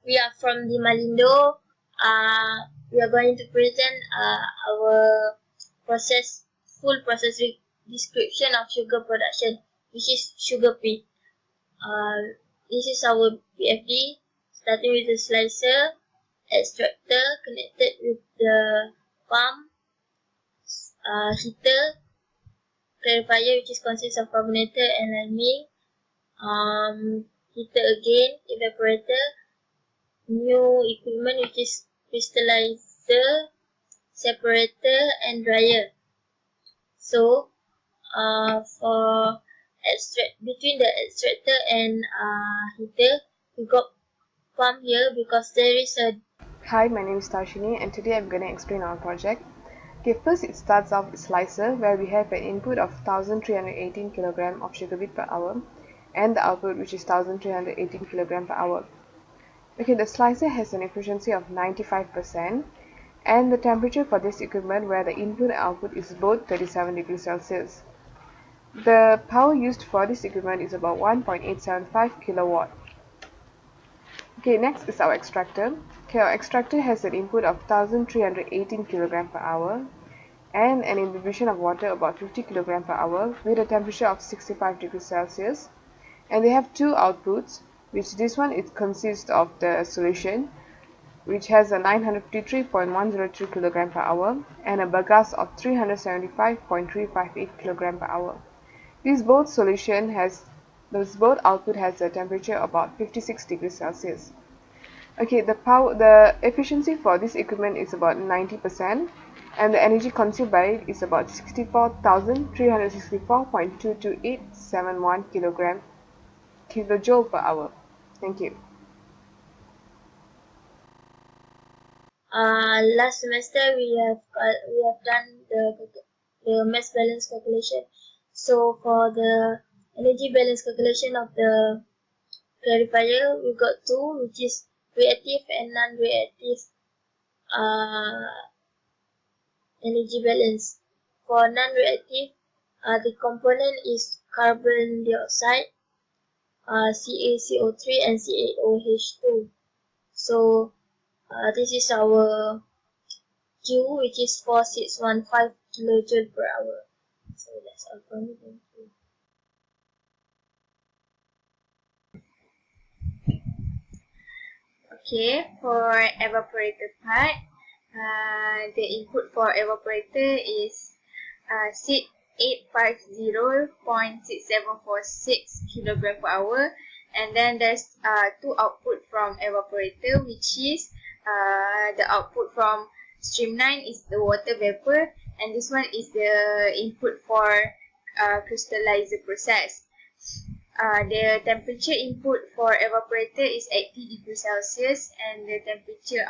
we are from the Malindo. We are going to present our full process description of sugar production, which is sugar beet. This is our BFD, starting with the slicer, extractor connected with the pump, heater, clarifier which is consists of carbonator and liming, heater again, evaporator, new equipment which is crystallizer, separator and dryer. So for between the extractor and heater, we got pump here because there is a. Hi, my name is Tarshini and today I'm going to explain our project. Okay, first it starts off with slicer where we have an input of 1318 kg of sugar beet per hour and the output which is 1318 kg per hour. Okay, the slicer has an efficiency of 95% and the temperature for this equipment where the input and output is both 37 degrees Celsius. The power used for this equipment is about 1.875 kilowatt. Okay, next is our extractor. Okay, our extractor has an input of 1318 kg per hour and an infusion of water about 50 kg per hour with a temperature of 65 degrees Celsius. And they have two outputs, which this one it consists of the solution, which has a 953.103 kg per hour and a bagasse of 375.358 kg per hour. These both output has a temperature about 56 degrees Celsius. Okay, the efficiency for this equipment is about 90% and the energy consumed by it is about 64,364.22871 kilojoule per hour. Thank you. Last semester we have done the mass balance calculation. So for the energy balance calculation of the clarifier, we got two, which is reactive and non-reactive energy balance. For non-reactive, the component is carbon dioxide, CaCO3 and CaOH2. So this is our Q, which is 4615 kilojoule per hour. So that's all for me. Thank you. Okay, for evaporator part, the input for evaporator is 850.6746 kilogram per hour, and then there's two output from evaporator, which is the output from stream 9 is the water vapor, and this one is the input for crystallizer process. The temperature input for evaporator is 80 degrees Celsius and the temperature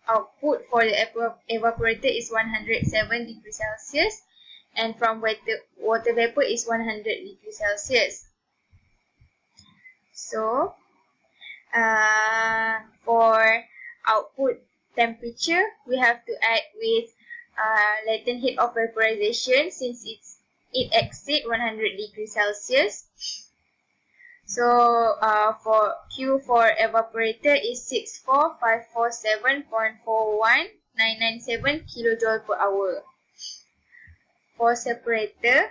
output for the evaporator is 107 degrees Celsius, and from water vapor is 100 degrees Celsius. So for output temperature, we have to add with latent heat of vaporization since it exceeds 100 degrees Celsius. So for Q for evaporator is 64547.41997 kilojoule per hour. For separator,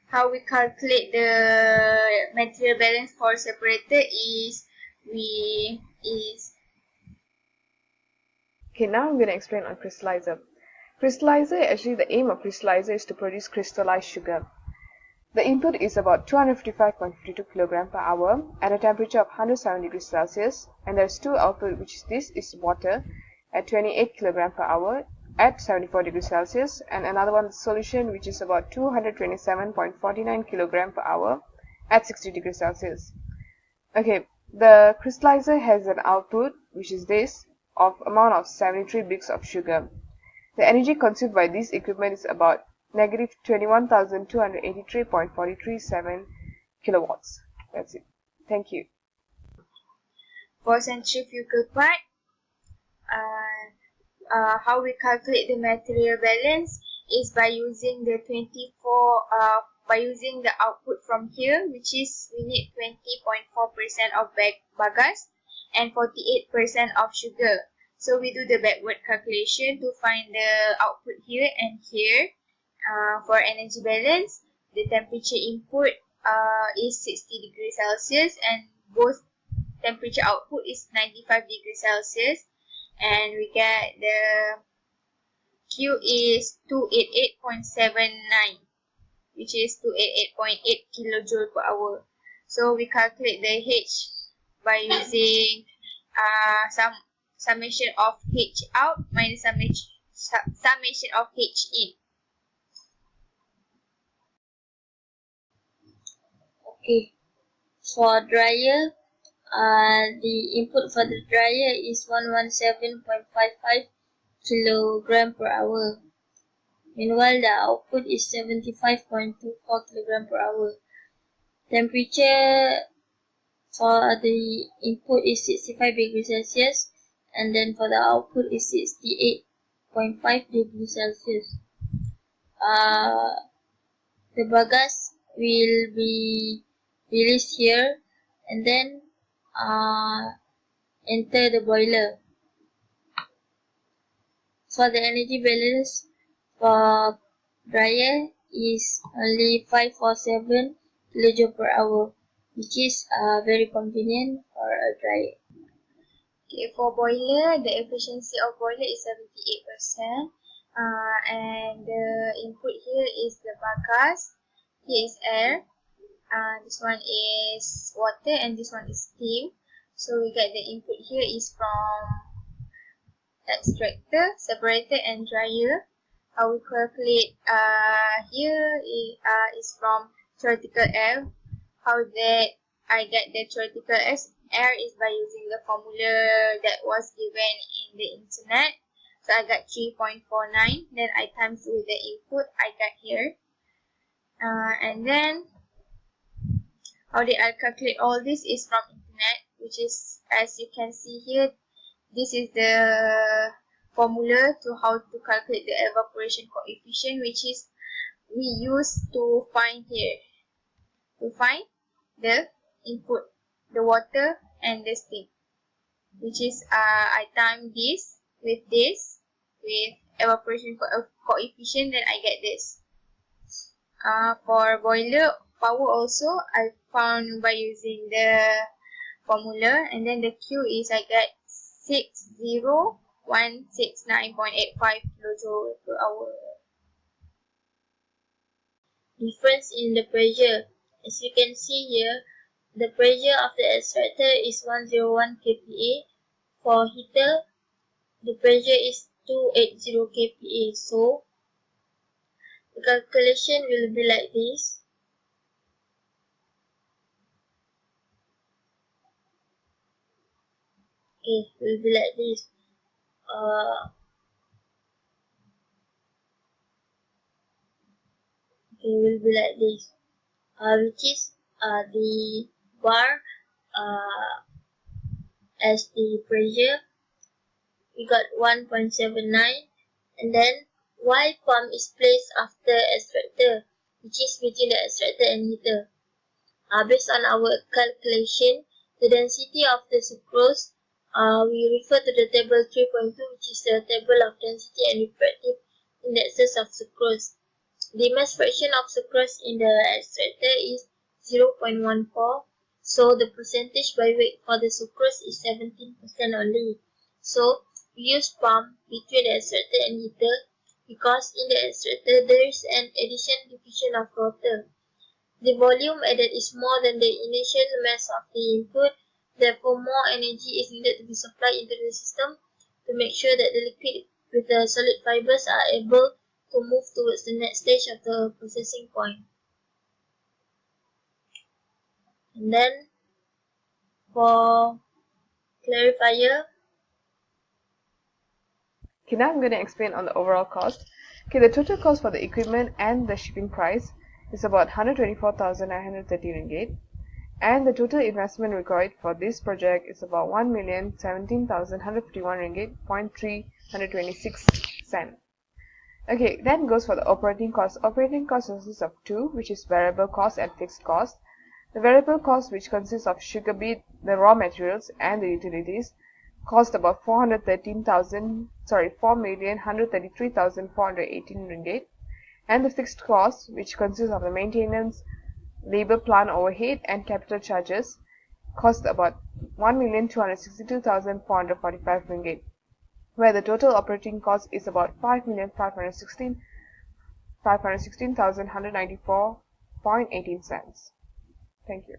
how we calculate the material balance for separator is Okay, now I'm going to explain on crystallizer. Crystallizer, actually the aim of crystallizer is to produce crystallized sugar. The input is about 255.52 kg per hour at a temperature of 107 degrees Celsius, and there's two output, which is this is water at 28 kg per hour at 74 degrees Celsius, and another one solution, which is about 227.49 kg per hour at 60 degrees Celsius. Okay, the crystallizer has an output, which is this, of amount of 73 bricks of sugar. The energy consumed by this equipment is about negative 21,283.437 kilowatts. That's it. Thank you. for centrifugal part, how we calculate the material balance is by using the 24 by using the output from here, which is we need 20.4% of bagasse and 48% of sugar. So we do the backward calculation to find the output here and here. For energy balance, the temperature input is 60 degrees Celsius and both temperature output is 95 degrees Celsius, and we get the Q is 288.79, which is 288.8 kilojoule per hour. So we calculate the H by using summation of H out minus summation of H in. Okay, for dryer, the input for the dryer is 117.55 kilogram per hour. Meanwhile, the output is 75.24 kilogram per hour. Temperature for the input is 65 degrees Celsius, and then for the output is 68.5 degrees Celsius. The bagasse will be released here and then enter the boiler. For the energy balance for dryer is only 547 kilojoule per hour, which is very convenient for a dryer. Okay, for boiler, the efficiency of boiler is 78%. And the input here is the bagasse, here is air, this one is water, and this one is steam. So we get the input here is from extractor, separator, and dryer. How we calculate here is from theoretical air. How that I get the theoretical air is by using the formula that was given in the internet. So I got 3.49, then I times with the input I got here. And then how did I calculate all this is from internet, which is, as you can see here, this is the formula to how to calculate the evaporation coefficient, which is we use to find here, to find the input, the water and the steam, which is I time this with evaporation coefficient, then I get this. For boiler power also, I found by using the formula, and then the Q is I get 60169.85 kilojoule per hour. Difference in the pressure. As you can see here, the pressure of the extractor is 101 kPa. For heater, the pressure is 280 kPa. So the calculation will be like this. Okay, will be like this. Will be like this. Which is the bar as the pressure. We got 1.79, and then Y pump is placed after extractor, which is between the extractor and heater. Based on our calculation, the density of the sucrose, we refer to the table 3.2, which is the table of density and refractive indexes of sucrose. The mass fraction of sucrose in the extractor is 0.14, so the percentage by weight for the sucrose is 17% only. So we use pump between the extractor and heater because in the extractor there is an additional diffusion of water. The volume added is more than the initial mass of the input, therefore more energy is needed to be supplied into the system to make sure that the liquid with the solid fibers are able to move towards the next stage of the processing point. And then for clarifier, Okay, now I'm going to explain on the overall cost. Okay, the total cost for the equipment and the shipping price is about 124,930 ringgit, and the total investment required for this project is about 1,017,151 ringgit, 0.326 cent. Okay, then goes for the operating cost. Operating cost consists of two, which is variable cost and fixed cost. The variable cost, which consists of sugar beet, the raw materials, and the utilities, cost about 4,133,418 ringgit. And the fixed cost, which consists of the maintenance, labor, plant overhead, and capital charges, cost about 1,262,445 ringgit, where the total operating cost is about 5,516,194.18 cents. Thank you.